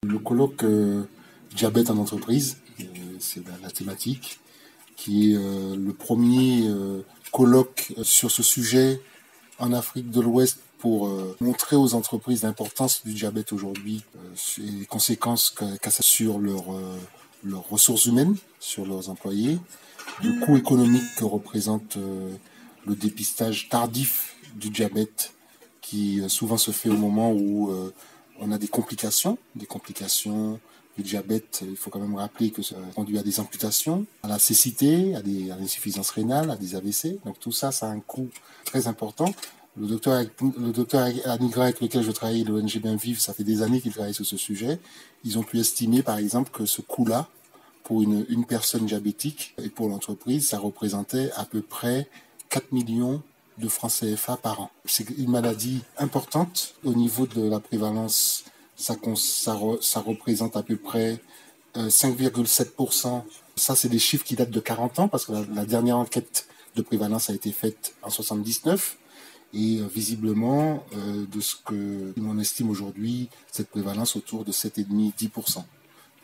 Le colloque diabète en entreprise, c'est la thématique, qui est le premier colloque sur ce sujet en Afrique de l'Ouest pour montrer aux entreprises l'importance du diabète aujourd'hui, les conséquences qu'a ça sur leurs ressources humaines, sur leurs employés, le coût économique que représente le dépistage tardif du diabète qui souvent se fait au moment où on a des complications du diabète. Il faut quand même rappeler que ça conduit à des amputations, à la cécité, à l'insuffisance rénale, à des AVC. Donc tout ça, ça a un coût très important. Le docteur Anigra avec lequel je travaille, l'ONG Bien Vivre, ça fait des années qu'il travaille sur ce sujet. Ils ont pu estimer, par exemple, que ce coût-là, pour une personne diabétique et pour l'entreprise, ça représentait à peu près 4 millions de francs CFA par an. C'est une maladie importante au niveau de la prévalence. Ça représente à peu près 5,7%. Ça, c'est des chiffres qui datent de 40 ans parce que la dernière enquête de prévalence a été faite en 79. Et visiblement, de ce que l'on estime aujourd'hui, cette prévalence autour de 7,5-10%.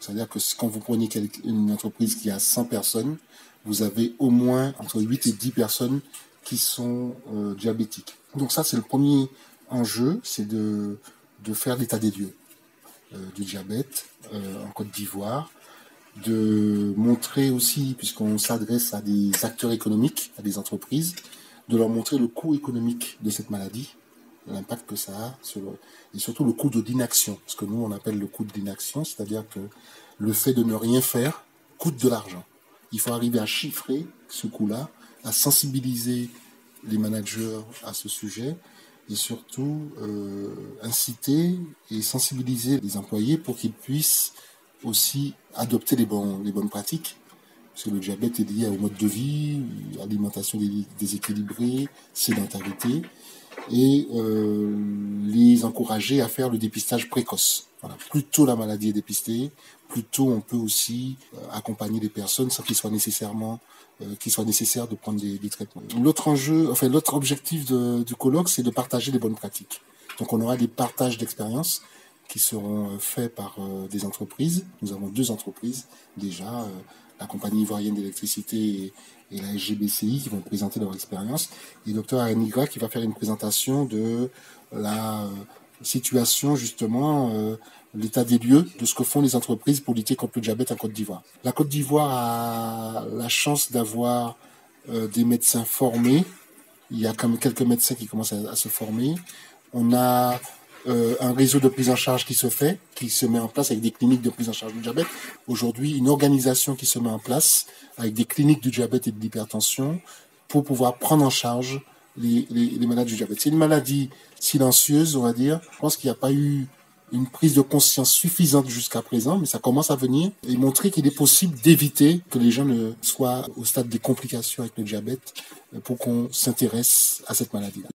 C'est-à-dire que quand vous prenez une entreprise qui a 100 personnes, vous avez au moins entre 8 et 10 personnes qui sont diabétiques. Donc ça, c'est le premier enjeu, c'est de faire l'état des lieux du diabète en Côte d'Ivoire, de montrer aussi, puisqu'on s'adresse à des acteurs économiques, à des entreprises, de leur montrer le coût économique de cette maladie, l'impact que ça a, et surtout le coût de l'inaction, ce que nous on appelle le coût de l'inaction, c'est-à-dire que le fait de ne rien faire coûte de l'argent. Il faut arriver à chiffrer ce coût-là, à sensibiliser les managers à ce sujet et surtout inciter et sensibiliser les employés pour qu'ils puissent aussi adopter les bonnes pratiques. Parce que le diabète est lié au mode de vie, alimentation déséquilibrée, sédentarité, et les encourager à faire le dépistage précoce. Voilà. Plus tôt la maladie est dépistée, plus tôt on peut aussi accompagner les personnes sans qu'il soit nécessaire de prendre des traitements. L'autre objectif du colloque, c'est de partager les bonnes pratiques. Donc on aura des partages d'expériences qui seront faits par des entreprises. Nous avons 2 entreprises déjà, la compagnie ivoirienne d'électricité et la SGBCI qui vont présenter leur expérience. Et Dr Anigra qui va faire une présentation de la situation justement, l'état des lieux de ce que font les entreprises pour lutter contre le diabète en Côte d'Ivoire. La Côte d'Ivoire a la chance d'avoir des médecins formés. Il y a quand même quelques médecins qui commencent à se former. On a un réseau de prise en charge qui se met en place avec des cliniques de prise en charge du diabète. Aujourd'hui, une organisation qui se met en place avec des cliniques du diabète et de l'hypertension pour pouvoir prendre en charge les malades du diabète. C'est une maladie silencieuse, on va dire. Je pense qu'il n'y a pas eu une prise de conscience suffisante jusqu'à présent, mais ça commence à venir et montrer qu'il est possible d'éviter que les gens ne soient au stade des complications avec le diabète pour qu'on s'intéresse à cette maladie-là.